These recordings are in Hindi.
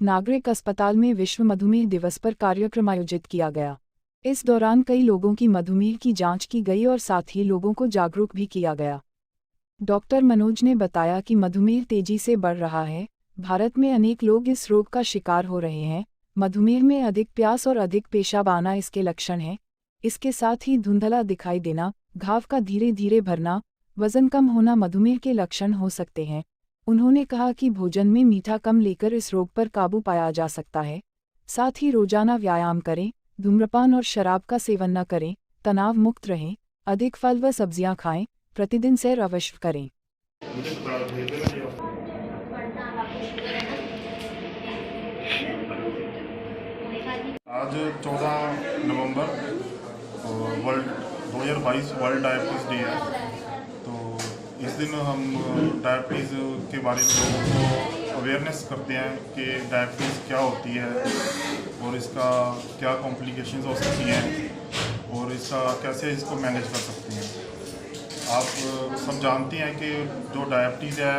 नागरिक अस्पताल में विश्व मधुमेह दिवस पर कार्यक्रम आयोजित किया गया। इस दौरान कई लोगों की मधुमेह की जांच की गई और साथ ही लोगों को जागरूक भी किया गया। डॉक्टर मनोज ने बताया कि मधुमेह तेजी से बढ़ रहा है। भारत में अनेक लोग इस रोग का शिकार हो रहे हैं। मधुमेह में अधिक प्यास और अधिक पेशाब आना इसके लक्षण हैं। इसके साथ ही धुंधला दिखाई देना, घाव का धीरे धीरे भरना, वजन कम होना मधुमेह के लक्षण हो सकते हैं। उन्होंने कहा कि भोजन में मीठा कम लेकर इस रोग पर काबू पाया जा सकता है। साथ ही रोजाना व्यायाम करें, धूम्रपान और शराब का सेवन न करें, तनाव मुक्त रहें, अधिक फल व सब्जियां खाएं, प्रतिदिन सैर अवश्य करें। आज 14 नवंबर वर्ल्ड 2022 वर्ल्ड डायबिटीज़ डे है। तो इस दिन हम डायबिटीज़ के बारे में लोगों को अवेयरनेस करते हैं कि डायबिटीज़ क्या होती है और इसका क्या कॉम्प्लिकेशंस हो सकती हैं और इसका कैसे इसको मैनेज कर सकते हैं। आप सब जानते हैं कि जो डायबिटीज़ है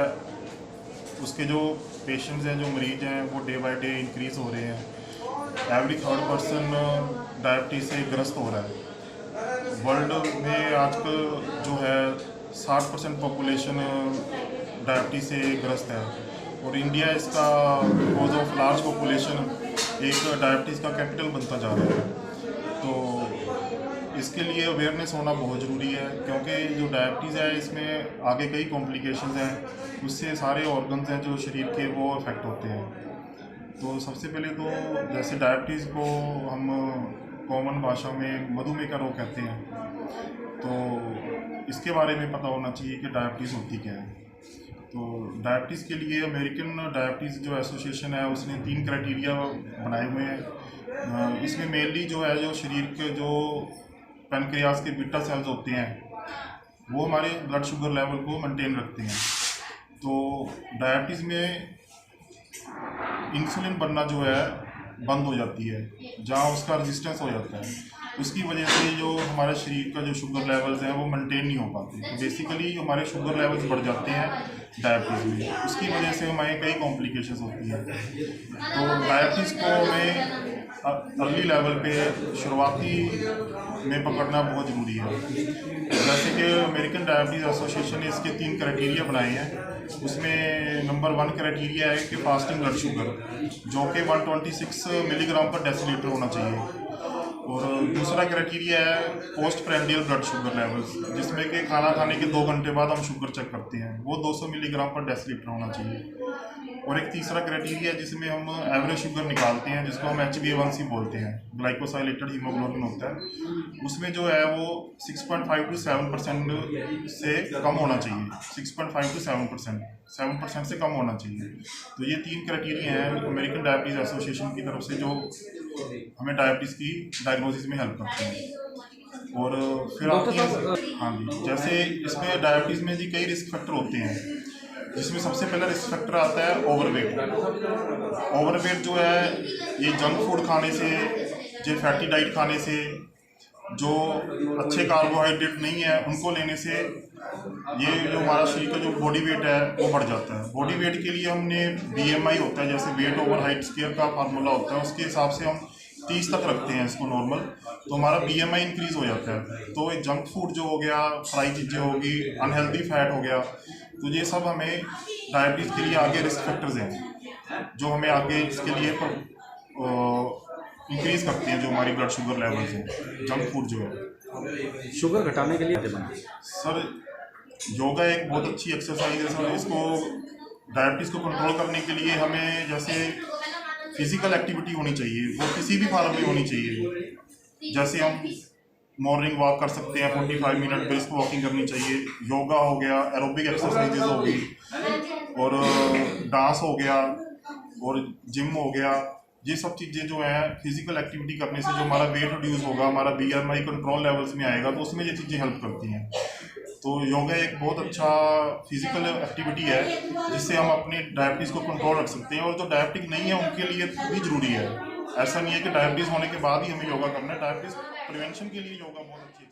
उसके जो पेशेंट्स हैं, जो मरीज़ हैं, वो डे बाय डे इंक्रीज़ हो रहे हैं। एवरी थर्ड पर्सन डायबिटीज़ से ग्रस्त हो रहा है। वर्ल्ड में आजकल जो है 60% पॉपुलेशन डायबिटीज़ से ग्रस्त है और इंडिया इसका बिकॉज ऑफ लार्ज पॉपुलेशन एक डायबिटीज़ का कैपिटल बनता जा रहा है। तो इसके लिए अवेयरनेस होना बहुत ज़रूरी है, क्योंकि जो डायबिटीज़ है इसमें आगे कई कॉम्प्लिकेशंस हैं, उससे सारे ऑर्गन्स हैं जो शरीर के वो अफेक्ट होते हैं। तो सबसे पहले तो जैसे डायबिटीज़ को हम कॉमन भाषा में मधुमेह का रोग कहते हैं, तो इसके बारे में पता होना चाहिए कि डायबिटीज़ होती क्या है। तो डायबिटीज़ के लिए अमेरिकन डायबिटीज़ जो एसोसिएशन है उसने 3 क्राइटेरिया बनाए हुए हैं। इसमें मेनली जो है जो शरीर के जो पैनक्रियास के बीटा सेल्स होते हैं वो हमारे ब्लड शुगर लेवल को मेंटेन रखते हैं। तो डायबिटीज़ में इंसुलिन बनना जो है बंद हो जाती है, जहाँ उसका रेजिस्टेंस हो जाता है, उसकी वजह से जो हमारे शरीर का जो शुगर लेवल्स हैं वो मेंटेन नहीं हो पाते। तो बेसिकली हमारे शुगर लेवल्स बढ़ जाते हैं डायबिटीज़ में, उसकी वजह से हमारे कई कॉम्प्लिकेशंस होती हैं। तो डायबिटीज़ को हमें अर्ली लेवल पे शुरुआती में पकड़ना बहुत ज़रूरी है। जैसे कि अमेरिकन डायबिटीज़ एसोसिएशन ने इसके 3 क्राइटेरिया बनाए हैं। उसमें नंबर 1 क्राइटेरिया है कि फास्टिंग ब्लड शुगर, जो कि 126 मिलीग्राम पर डेसीलीटर होना चाहिए। और दूसरा क्राइटेरिया है post prandial blood sugar levels, जिसमें कि खाना खाने के 2 घंटे बाद हम शुगर चेक करते हैं, वो 200 मिलीग्राम पर डेसीलीटर होना चाहिए। और एक तीसरा क्राइटेरिया है जिसमें हम एवरेज शुगर निकालते हैं, जिसको हम HbA1c बोलते हैं, ग्लाइकोसाइलेटेड हीमोग्लोबिन होता है। उसमें जो है वो 6.5 to 7% से कम होना चाहिए। 6.5 to 7% से कम होना चाहिए। तो ये 3 क्राइटेरिया हैं अमेरिकन डायबिटीज़ एसोसिएशन की तरफ से, जो हमें डायबिटीज़ की डायग्नोसिस में हेल्प करते हैं। और फिर आती है, हाँ जी, जैसे इसमें डायबिटीज़ में जी कई रिस्क फैक्टर होते हैं, जिसमें सबसे पहला रिस्क फैक्टर आता है ओवरवेट। ओवरवेट जो है ये जंक फूड खाने से, जो फैटी डाइट खाने से, जो अच्छे कार्बोहाइड्रेट नहीं है उनको लेने से, ये जो हमारा शरीर का जो बॉडी वेट है वो बढ़ जाता है। बॉडी वेट के लिए हमने BMI होता है, जैसे वेट ओवर हाइट स्केयर का फार्मूला होता है, उसके हिसाब से हम 30 तक रखते हैं इसको नॉर्मल, तो हमारा BMI इंक्रीज हो जाता है। तो ये जंक फूड जो हो गया, फ्राई चीज़ें होगी, अनहेल्दी फैट हो गया, तो ये सब हमें डायबिटीज़ के लिए आगे रिस्क फैक्टर्स हैं, जो हमें आगे इसके लिए इंक्रीज करते हैं, जो हमारी ब्लड शुगर लेवल्स हैं। जंक फूड जो है शुगर घटाने के लिए सर, योगा एक बहुत अच्छी एक्सरसाइज है सर। इसको डायबिटीज़ को कंट्रोल करने के लिए हमें जैसे फिजिकल एक्टिविटी होनी चाहिए, वो किसी भी फॉर्म में होनी चाहिए। जैसे हम मॉर्निंग वॉक कर सकते हैं, 45 मिनट ब्रिस्क वॉकिंग करनी चाहिए। योगा हो गया, एरोबिक एक्सरसाइजेज हो गई, और डांस हो गया, और जिम हो गया। ये सब चीज़ें जो हैं फिजिकल एक्टिविटी करने से जो हमारा वेट रिड्यूस होगा, हमारा BMI कंट्रोल लेवल्स में आएगा, तो उसमें ये चीज़ें हेल्प करती हैं। तो योगा एक बहुत अच्छा फिजिकल एक्टिविटी है, जिससे हम अपने डायबिटीज़ को कंट्रोल रख सकते हैं। और जो डायबिटिक नहीं है उनके लिए भी ज़रूरी है। ऐसा नहीं है कि डायबिटीज़ होने के बाद ही हमें योगा करना है, डायबिटीज़ प्रिवेंशन के लिए योगा बहुत अच्छी है।